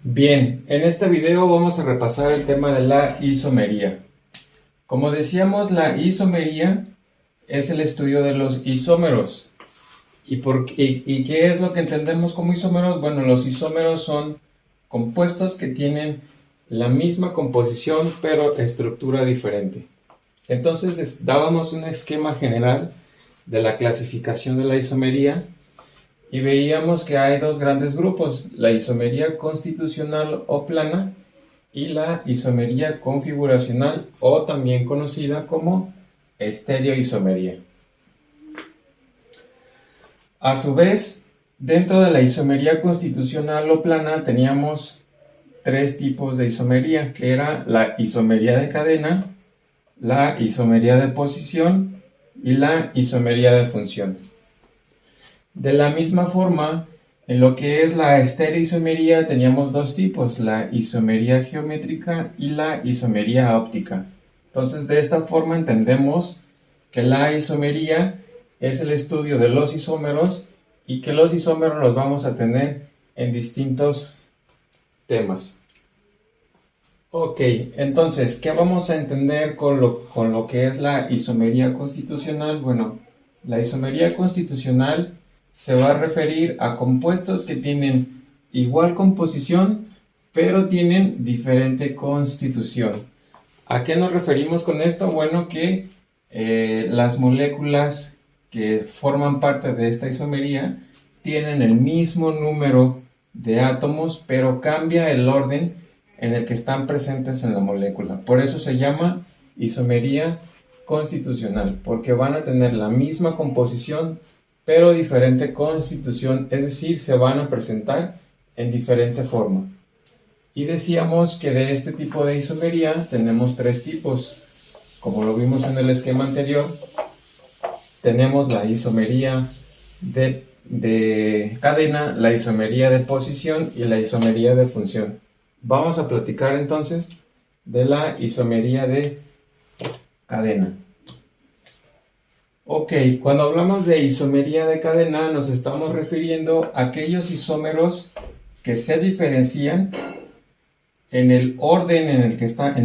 Bien, en este video vamos a repasar el tema de la isomería. Como decíamos, la isomería es el estudio de los isómeros. ¿Y qué es lo que entendemos como isómeros? Bueno, los isómeros son compuestos que tienen la misma composición pero estructura diferente. Entonces dábamos un esquema general de la clasificación de la isomería y veíamos que hay dos grandes grupos: la isomería constitucional o plana y la isomería configuracional, o también conocida como estereoisomería. A su vez, dentro de la isomería constitucional o plana teníamos tres tipos de isomería, que era la isomería de cadena, la isomería de posición y la isomería de función. De la misma forma, en lo que es la estereoisomería teníamos dos tipos: la isomería geométrica y la isomería óptica. Entonces, de esta forma entendemos que la isomería es el estudio de los isómeros y que los isómeros los vamos a tener en distintos temas. Ok, entonces, ¿qué vamos a entender con lo que es la isomería constitucional? Bueno, la isomería constitucional se va a referir a compuestos que tienen igual composición, pero tienen diferente constitución. ¿A qué nos referimos con esto? Bueno, que las moléculas que forman parte de esta isomería tienen el mismo número de átomos, pero cambia el orden en el que están presentes en la molécula. Por eso se llama isomería constitucional, porque van a tener la misma composición, pero diferente constitución, es decir, se van a presentar en diferente forma. Y decíamos que de este tipo de isomería tenemos tres tipos. Como lo vimos en el esquema anterior, tenemos la isomería de cadena, la isomería de posición y la isomería de función. Vamos a platicar entonces de la isomería de cadena. Ok, cuando hablamos de isomería de cadena nos estamos refiriendo a aquellos isómeros que se diferencian en el orden en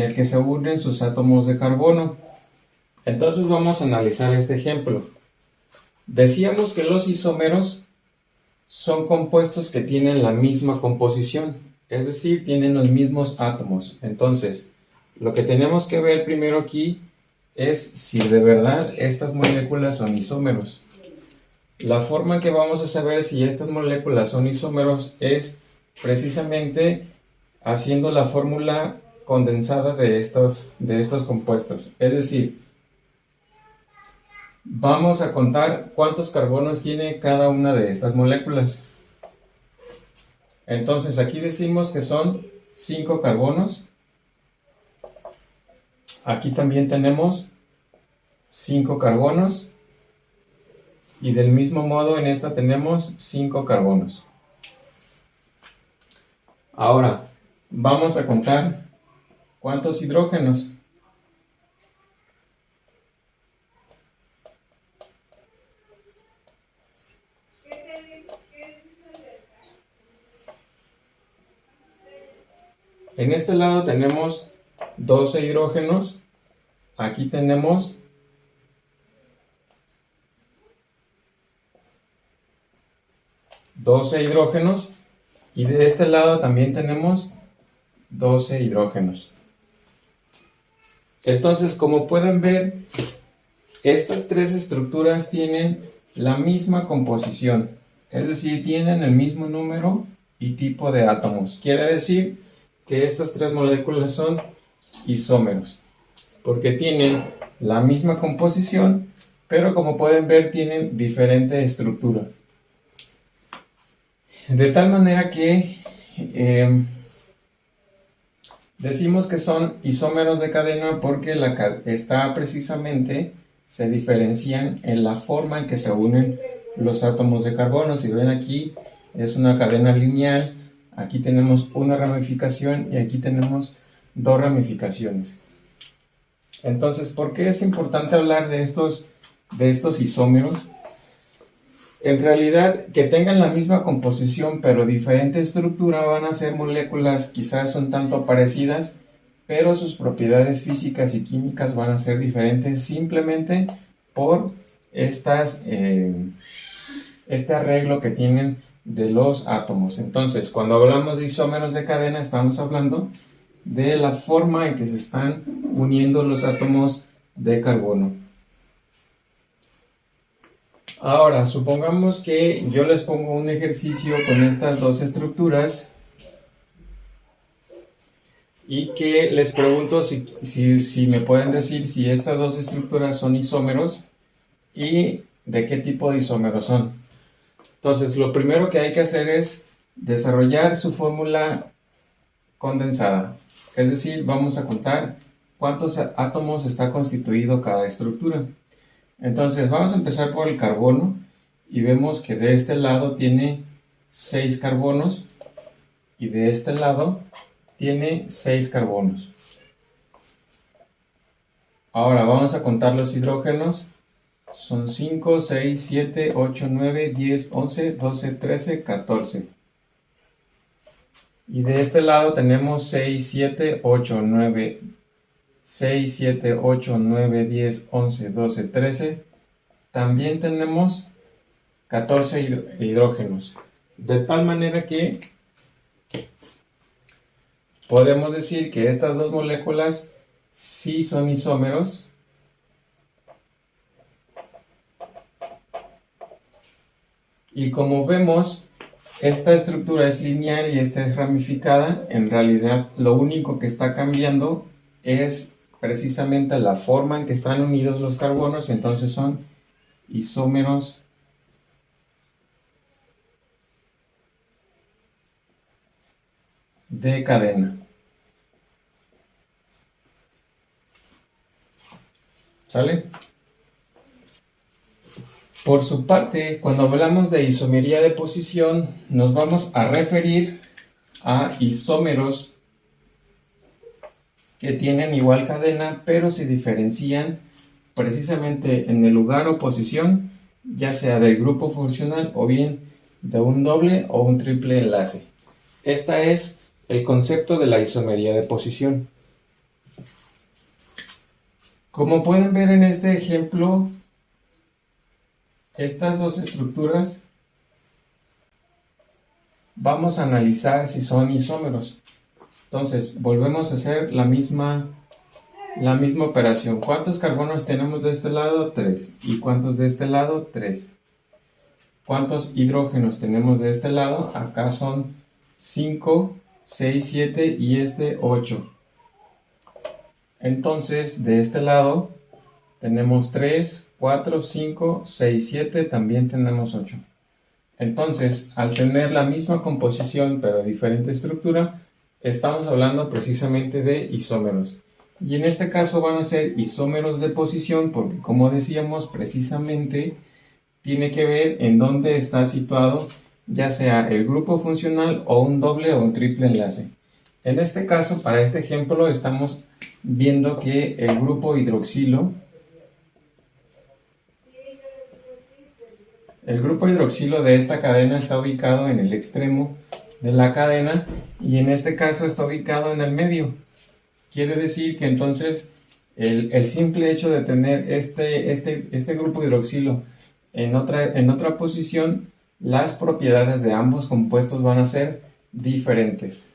el que se unen sus átomos de carbono. Entonces vamos a analizar este ejemplo. Decíamos que los isómeros son compuestos que tienen la misma composición, es decir, tienen los mismos átomos. Entonces, lo que tenemos que ver primero aquí es si de verdad estas moléculas son isómeros. La forma en que vamos a saber si estas moléculas son isómeros es precisamente haciendo la fórmula condensada de estos compuestos. Es decir, vamos a contar cuántos carbonos tiene cada una de estas moléculas. Entonces aquí decimos que son 5 carbonos. Aquí también tenemos 5 carbonos. Y del mismo modo en esta tenemos 5 carbonos. Ahora vamos a contar cuántos hidrógenos. En este lado tenemos 12 hidrógenos. Aquí tenemos 12 hidrógenos. Y de este lado también tenemos 12 hidrógenos. Entonces, como pueden ver, estas tres estructuras tienen la misma composición. Es decir, tienen el mismo número y tipo de átomos. Quiere decir que estas tres moléculas son isómeros, porque tienen la misma composición, pero como pueden ver tienen diferente estructura. De tal manera que decimos que son isómeros de cadena porque se diferencian en la forma en que se unen los átomos de carbono. Si ven, aquí es una cadena lineal, aquí tenemos una ramificación y aquí tenemos dos ramificaciones. Entonces, ¿por qué es importante hablar de estos isómeros? En realidad, que tengan la misma composición pero diferente estructura van a ser moléculas quizás un tanto parecidas, pero sus propiedades físicas y químicas van a ser diferentes simplemente por este arreglo que tienen de los átomos. Entonces, cuando hablamos de isómeros de cadena, estamos hablando de la forma en que se están uniendo los átomos de carbono. Ahora, supongamos que yo les pongo un ejercicio con estas dos estructuras y que les pregunto si me pueden decir si estas dos estructuras son isómeros y de qué tipo de isómeros son. Entonces, lo primero que hay que hacer es desarrollar su fórmula condensada. Es decir, vamos a contar cuántos átomos está constituido cada estructura. Entonces, vamos a empezar por el carbono y vemos que de este lado tiene 6 carbonos y de este lado tiene 6 carbonos. Ahora vamos a contar los hidrógenos. Son 5, 6, 7, 8, 9, 10, 11, 12, 13, 14. Y de este lado tenemos 6, 7, 8, 9, 6, 7, 8, 9, 10, 11, 12, 13. También tenemos 14 hidrógenos. De tal manera que podemos decir que estas dos moléculas sí son isómeros. Y como vemos, esta estructura es lineal y esta es ramificada. En realidad, lo único que está cambiando es precisamente la forma en que están unidos los carbonos. Entonces son isómeros de cadena. ¿Sale? Por su parte, cuando hablamos de isomería de posición, nos vamos a referir a isómeros que tienen igual cadena, pero se diferencian precisamente en el lugar o posición, ya sea del grupo funcional o bien de un doble o un triple enlace. Este es el concepto de la isomería de posición. Como pueden ver en este ejemplo, estas dos estructuras vamos a analizar si son isómeros. Entonces, volvemos a hacer la misma operación. ¿Cuántos carbonos tenemos de este lado? 3. ¿Y cuántos de este lado? 3. ¿Cuántos hidrógenos tenemos de este lado? Acá son 5, 6, 7 y 8. Entonces, de este lado tenemos 3, 4, 5, 6, 7, también tenemos 8. Entonces, al tener la misma composición pero diferente estructura, estamos hablando precisamente de isómeros. Y en este caso van a ser isómeros de posición porque, como decíamos, precisamente tiene que ver en dónde está situado, ya sea el grupo funcional o un doble o un triple enlace. En este caso, para este ejemplo, estamos viendo que el grupo hidroxilo de esta cadena está ubicado en el extremo de la cadena y en este caso está ubicado en el medio. Quiere decir que entonces el simple hecho de tener este grupo hidroxilo en otra posición, las propiedades de ambos compuestos van a ser diferentes.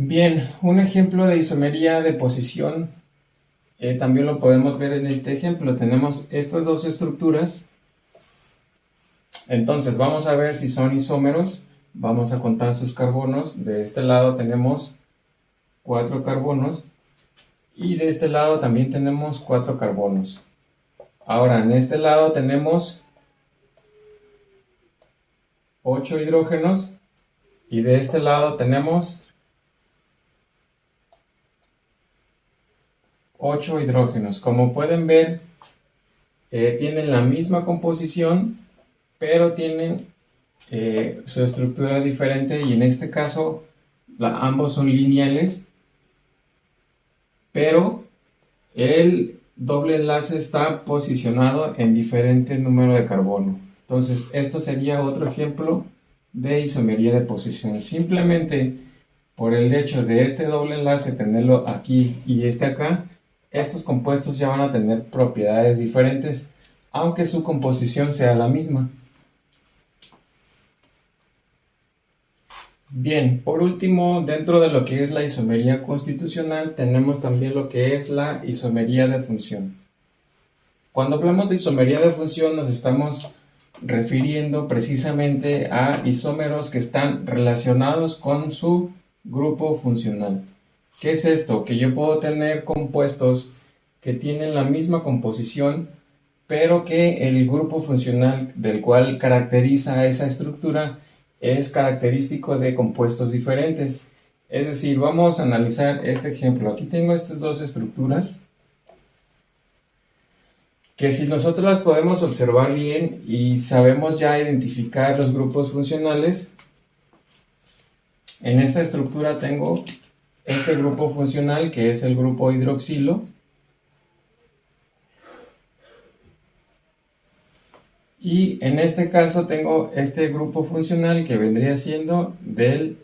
Bien, un ejemplo de isomería de posición también lo podemos ver en este ejemplo. Tenemos estas dos estructuras. Entonces vamos a ver si son isómeros. Vamos a contar sus carbonos. De este lado tenemos 4 carbonos y de este lado también tenemos 4 carbonos. Ahora en este lado tenemos 8 hidrógenos y de este lado tenemos 8 hidrógenos. Como pueden ver, tienen la misma composición, pero tienen su estructura diferente, y en este caso ambos son lineales, pero el doble enlace está posicionado en diferente número de carbono. Entonces esto sería otro ejemplo de isomería de posición. Simplemente por el hecho de este doble enlace tenerlo aquí y este acá, estos compuestos ya van a tener propiedades diferentes, aunque su composición sea la misma. Bien, por último, dentro de lo que es la isomería constitucional, tenemos también lo que es la isomería de función. Cuando hablamos de isomería de función, nos estamos refiriendo precisamente a isómeros que están relacionados con su grupo funcional. ¿Qué es esto? Que yo puedo tener compuestos que tienen la misma composición, pero que el grupo funcional del cual caracteriza esa estructura es característico de compuestos diferentes. Es decir, vamos a analizar este ejemplo. Aquí tengo estas dos estructuras que, si nosotros las podemos observar bien y sabemos ya identificar los grupos funcionales, en esta estructura tengo este grupo funcional que es el grupo hidroxilo, y en este caso tengo este grupo funcional que vendría siendo del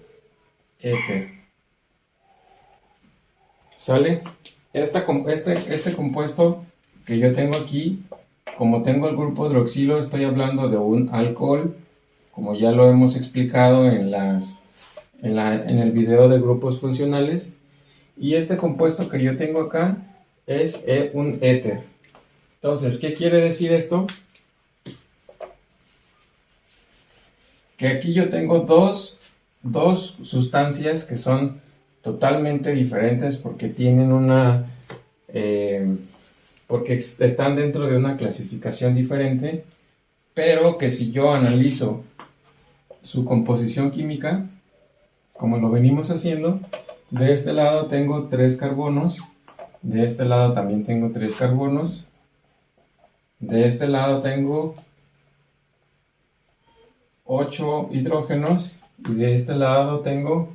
éter. ¿Sale? Este compuesto que yo tengo aquí, como tengo el grupo hidroxilo, estoy hablando de un alcohol, como ya lo hemos explicado en el video de grupos funcionales. Y este compuesto que yo tengo acá es un éter. Entonces, ¿qué quiere decir esto? Que aquí yo tengo dos sustancias que son totalmente diferentes porque tienen porque están dentro de una clasificación diferente, pero que si yo analizo su composición química, como lo venimos haciendo, de este lado tengo 3 carbonos, de este lado también tengo 3 carbonos, de este lado tengo 8 hidrógenos y de este lado tengo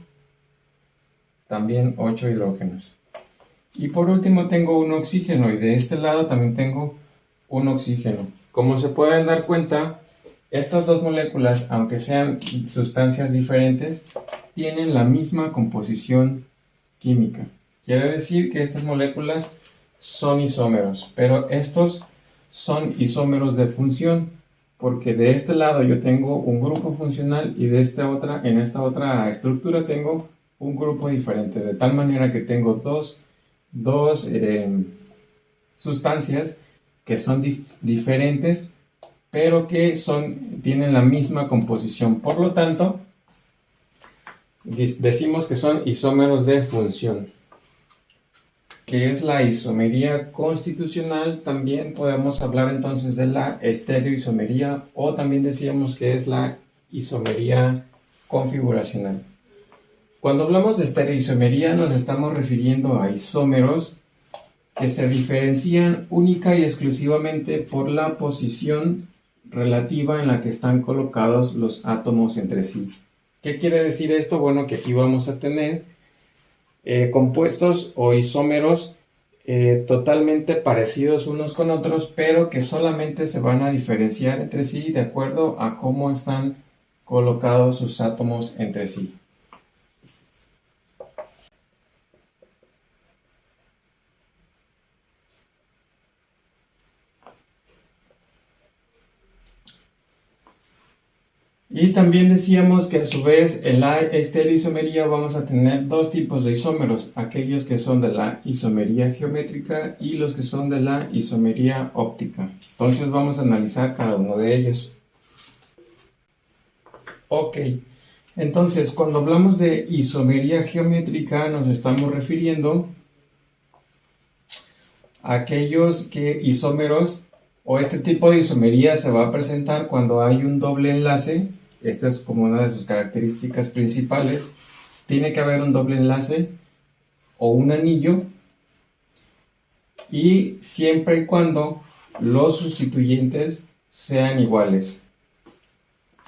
también 8 hidrógenos. Y por último tengo un oxígeno y de este lado también tengo un oxígeno. Como se pueden dar cuenta, estas dos moléculas, aunque sean sustancias diferentes, tienen la misma composición química. Quiere decir que estas moléculas son isómeros, pero estos son isómeros de función, porque de este lado yo tengo un grupo funcional y en esta otra estructura tengo un grupo diferente, de tal manera que tengo dos sustancias que son diferentes, pero que tienen la misma composición. Por lo tanto, decimos que son isómeros de función. Que es la isomería constitucional. También podemos hablar entonces de la estereoisomería, o también decíamos que es la isomería configuracional. Cuando hablamos de estereoisomería nos estamos refiriendo a isómeros que se diferencian única y exclusivamente por la posición relativa en la que están colocados los átomos entre sí. ¿Qué quiere decir esto? Bueno, que aquí vamos a tener compuestos o isómeros totalmente parecidos unos con otros, pero que solamente se van a diferenciar entre sí de acuerdo a cómo están colocados sus átomos entre sí. Y también decíamos que a su vez en la estereoisomería vamos a tener dos tipos de isómeros, aquellos que son de la isomería geométrica y los que son de la isomería óptica. Entonces vamos a analizar cada uno de ellos. Ok, entonces cuando hablamos de isomería geométrica nos estamos refiriendo a aquellos isómeros o este tipo de isomería se va a presentar cuando hay un doble enlace. Esta es como una de sus características principales. Tiene que haber un doble enlace o un anillo, y siempre y cuando los sustituyentes sean iguales.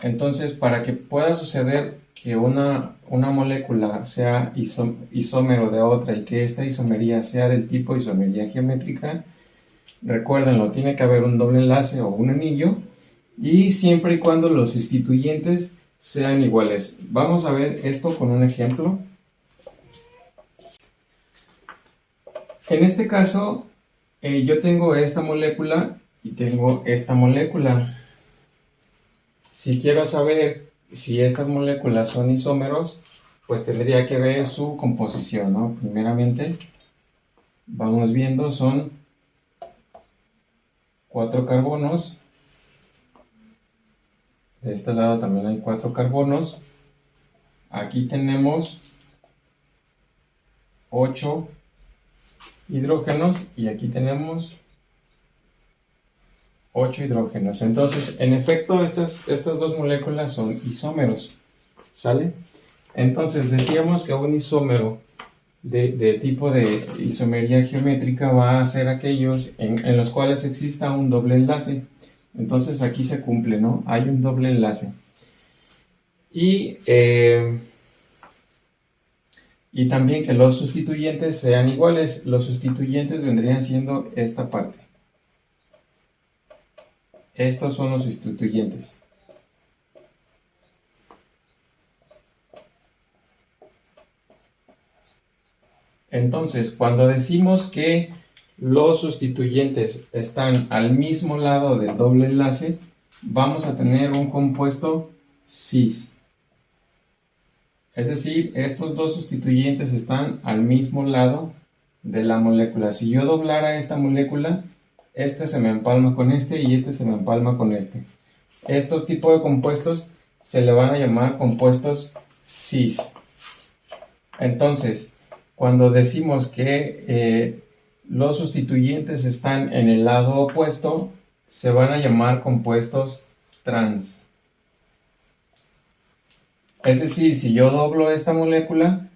Entonces, para que pueda suceder que una molécula sea isómero de otra y que esta isomería sea del tipo isomería geométrica, recuérdenlo, tiene que haber un doble enlace o un anillo, y siempre y cuando los sustituyentes sean iguales. Vamos a ver esto con un ejemplo. En este caso, yo tengo esta molécula y tengo esta molécula. Si quiero saber si estas moléculas son isómeros, pues tendría que ver su composición, ¿no? Primeramente, vamos viendo, son 4 carbonos. De este lado también hay 4 carbonos. Aquí tenemos 8 hidrógenos y aquí tenemos 8 hidrógenos. Entonces, en efecto, estas dos moléculas son isómeros, ¿sale? Entonces, decíamos que un isómero de tipo de isomería geométrica va a ser aquellos en los cuales exista un doble enlace. Entonces, aquí se cumple, ¿no? Hay un doble enlace. Y también que los sustituyentes sean iguales. Los sustituyentes vendrían siendo esta parte. Estos son los sustituyentes. Entonces, cuando decimos que los sustituyentes están al mismo lado del doble enlace, vamos a tener un compuesto cis. Es decir, estos dos sustituyentes están al mismo lado de la molécula. Si yo doblara esta molécula, este se me empalma con este y este se me empalma con este. Estos tipos de compuestos se le van a llamar compuestos cis. Entonces, cuando decimos que los sustituyentes están en el lado opuesto, se van a llamar compuestos trans. Es decir, si yo doblo esta molécula,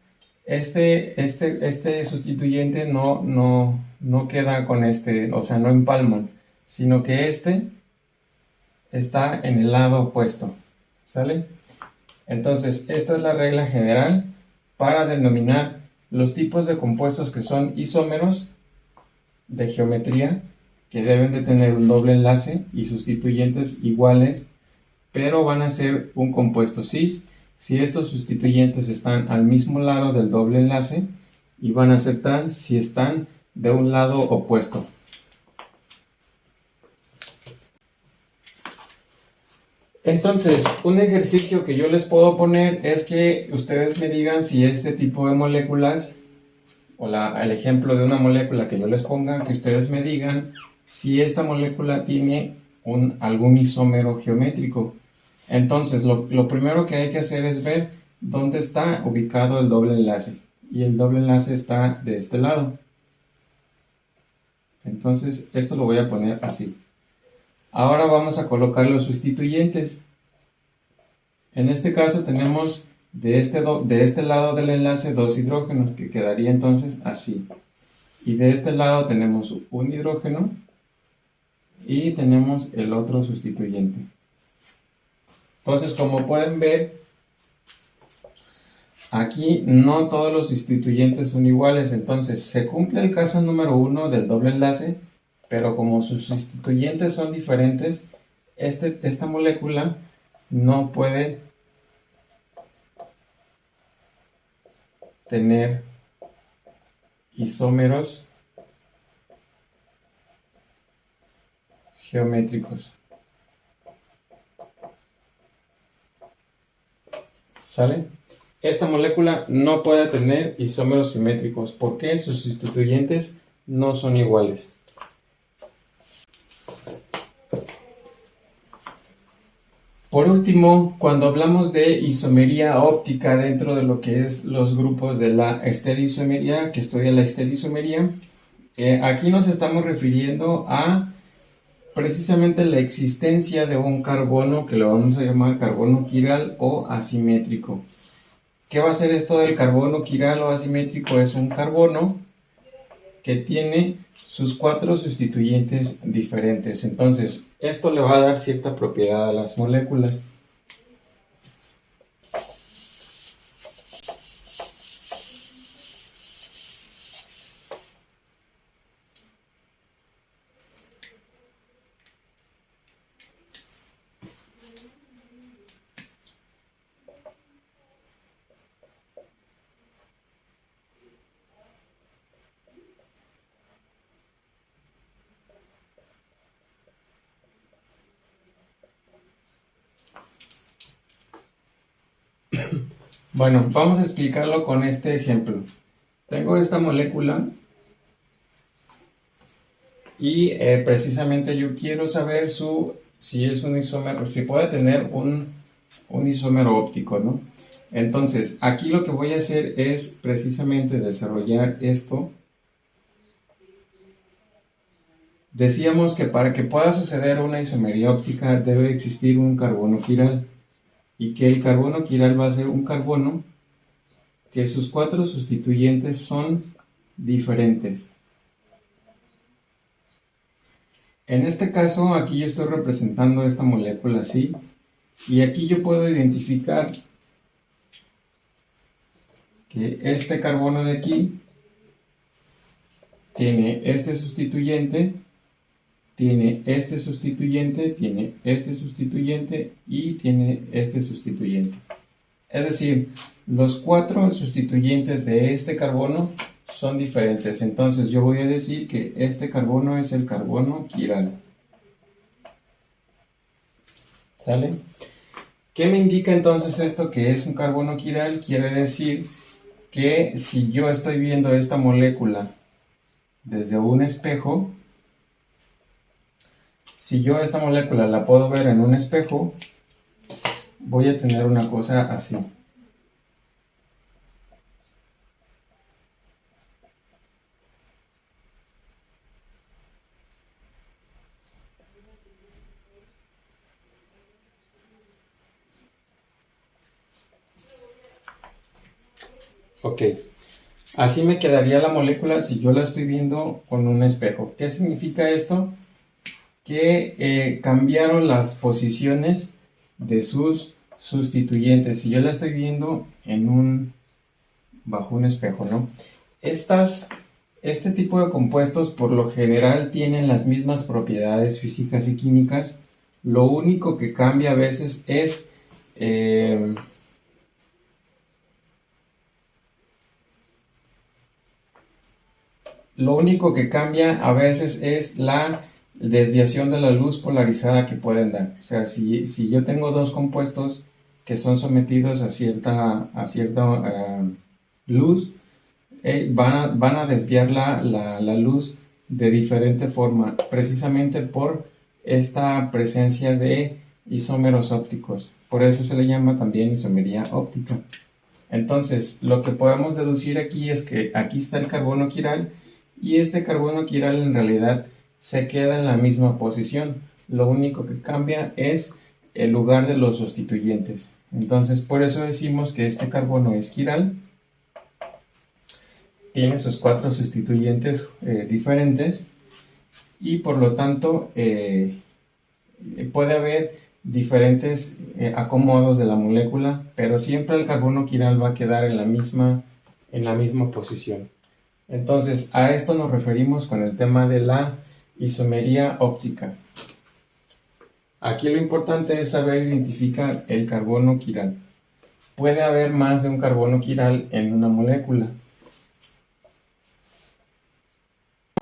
este sustituyente no queda con este, o sea, no empalman, sino que este está en el lado opuesto, ¿sale? Entonces, esta es la regla general para denominar los tipos de compuestos que son isómeros de geometría, que deben de tener un doble enlace y sustituyentes iguales, pero van a ser un compuesto cis si estos sustituyentes están al mismo lado del doble enlace, y van a ser trans si están de un lado opuesto. Entonces, un ejercicio que yo les puedo poner es que ustedes me digan si este tipo de moléculas, o el ejemplo de una molécula que yo les ponga, que ustedes me digan si esta molécula tiene algún isómero geométrico. Entonces, lo primero que hay que hacer es ver dónde está ubicado el doble enlace. Y el doble enlace está de este lado. Entonces, esto lo voy a poner así. Ahora vamos a colocar los sustituyentes. En este caso tenemos de este lado del enlace 2 hidrógenos, que quedaría entonces así. Y de este lado tenemos un hidrógeno y tenemos el otro sustituyente. Entonces, como pueden ver, aquí no todos los sustituyentes son iguales. Entonces, se cumple el caso número 1 del doble enlace, pero como sus sustituyentes son diferentes, esta molécula no puede tener isómeros geométricos. ¿Sale? Esta molécula no puede tener isómeros simétricos porque sus sustituyentes no son iguales. Por último, cuando hablamos de isomería óptica dentro de lo que es los grupos de la estereoisomería, que estudia la estereoisomería, aquí nos estamos refiriendo a precisamente la existencia de un carbono que lo vamos a llamar carbono quiral o asimétrico. ¿Qué va a ser esto del carbono quiral o asimétrico? Es un carbono que tiene sus 4 sustituyentes diferentes. Entonces, esto le va a dar cierta propiedad a las moléculas. Bueno, vamos a explicarlo con este ejemplo. Tengo esta molécula y precisamente yo quiero saber si es un isómero, si puede tener un isómero óptico, ¿no? Entonces, aquí lo que voy a hacer es precisamente desarrollar esto. Decíamos que para que pueda suceder una isomería óptica debe existir un carbono quiral. Y que el carbono quiral va a ser un carbono que sus 4 sustituyentes son diferentes. En este caso, aquí yo estoy representando esta molécula así, y aquí yo puedo identificar que este carbono de aquí tiene este sustituyente, tiene este sustituyente, tiene este sustituyente y tiene este sustituyente. Es decir, los 4 sustituyentes de este carbono son diferentes. Entonces yo voy a decir que este carbono es el carbono quiral. ¿Sale? ¿Qué me indica entonces esto que es un carbono quiral? Quiere decir que si yo estoy viendo esta molécula desde un espejo, si yo esta molécula la puedo ver en un espejo, voy a tener una cosa así. Ok, así me quedaría la molécula si yo la estoy viendo con un espejo. ¿Qué significa esto? Que cambiaron las posiciones de sus sustituyentes. Si yo la estoy viendo bajo un espejo, ¿no? Este tipo de compuestos por lo general tienen las mismas propiedades físicas y químicas. Lo único que cambia a veces es la desviación de la luz polarizada que pueden dar. O sea, si yo tengo dos compuestos que son sometidos a cierta luz, van a desviar la luz de diferente forma, precisamente por esta presencia de isómeros ópticos. Por eso se le llama también isomería óptica. Entonces, lo que podemos deducir aquí es que aquí está el carbono quiral y este carbono quiral en realidad se queda en la misma posición. Lo único que cambia es el lugar de los sustituyentes. Entonces, por eso decimos que este carbono es quiral. Tiene sus 4 sustituyentes diferentes y por lo tanto puede haber diferentes acomodos de la molécula, pero siempre el carbono quiral va a quedar en la misma posición. Entonces, a esto nos referimos con el tema de la isomería óptica. Aquí lo importante es saber identificar el carbono quiral. Puede haber más de un carbono quiral en una molécula.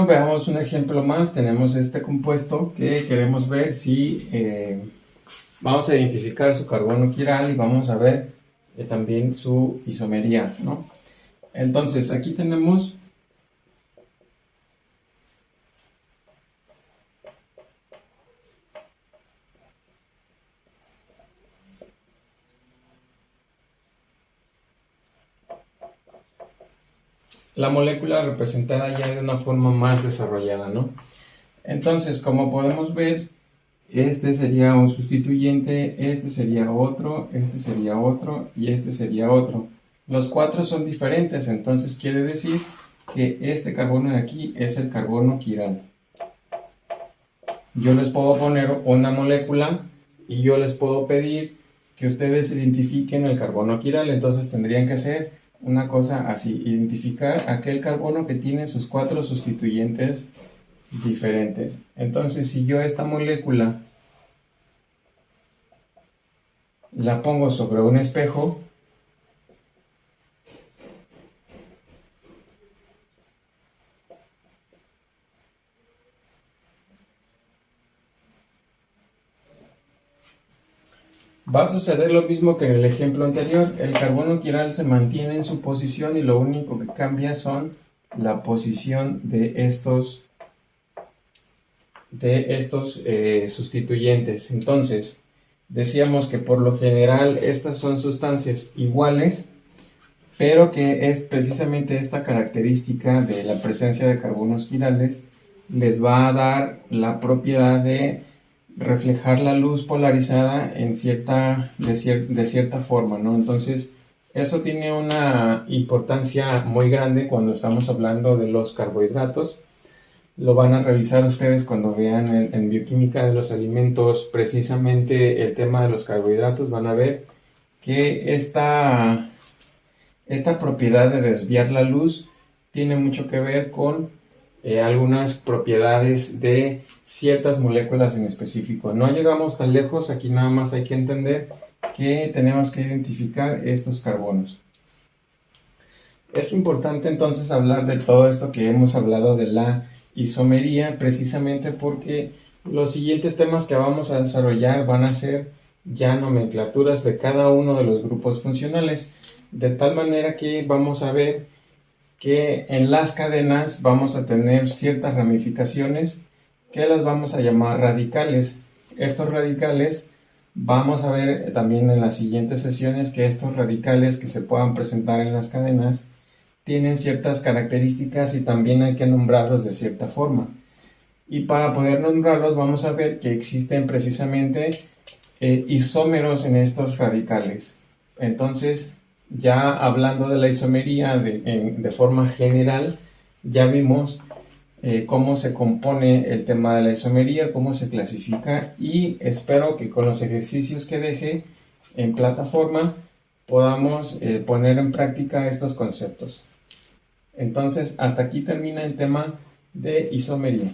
Veamos un ejemplo más. Tenemos este compuesto que queremos ver si vamos a identificar su carbono quiral y vamos a ver también su isomería, ¿no? Entonces aquí tenemos la molécula representada ya de una forma más desarrollada, ¿no? Entonces, como podemos ver, este sería un sustituyente, este sería otro y este sería otro. Los cuatro son diferentes, entonces quiere decir que este carbono de aquí es el carbono quiral. Yo les puedo poner una molécula y yo les puedo pedir que ustedes identifiquen el carbono quiral, entonces tendrían que hacer una cosa así, identificar aquel carbono que tiene sus cuatro sustituyentes diferentes. Entonces, si yo esta molécula la pongo sobre un espejo, va a suceder lo mismo que en el ejemplo anterior. El carbono quiral se mantiene en su posición y lo único que cambia son la posición de estos sustituyentes. Entonces, decíamos que por lo general estas son sustancias iguales, pero que es precisamente esta característica de la presencia de carbonos quirales les va a dar la propiedad de reflejar la luz polarizada de cierta forma, ¿no? Entonces, eso tiene una importancia muy grande cuando estamos hablando de los carbohidratos. Lo van a revisar ustedes cuando vean en bioquímica de los alimentos precisamente el tema de los carbohidratos. Van a ver que esta propiedad de desviar la luz tiene mucho que ver con algunas propiedades de ciertas moléculas en específico. No llegamos tan lejos, aquí nada más hay que entender que tenemos que identificar estos carbonos. Es importante entonces hablar de todo esto que hemos hablado de la isomería, precisamente porque los siguientes temas que vamos a desarrollar van a ser ya nomenclaturas de cada uno de los grupos funcionales, de tal manera que vamos a ver que en las cadenas vamos a tener ciertas ramificaciones que las vamos a llamar radicales. Estos radicales vamos a ver también en las siguientes sesiones que estos radicales que se puedan presentar en las cadenas tienen ciertas características y también hay que nombrarlos de cierta forma. Y para poder nombrarlos vamos a ver que existen precisamente isómeros en estos radicales. Entonces, ya hablando de la isomería de forma general, ya vimos cómo se compone el tema de la isomería, cómo se clasifica, y espero que con los ejercicios que deje en plataforma podamos poner en práctica estos conceptos. Entonces, hasta aquí termina el tema de isomería.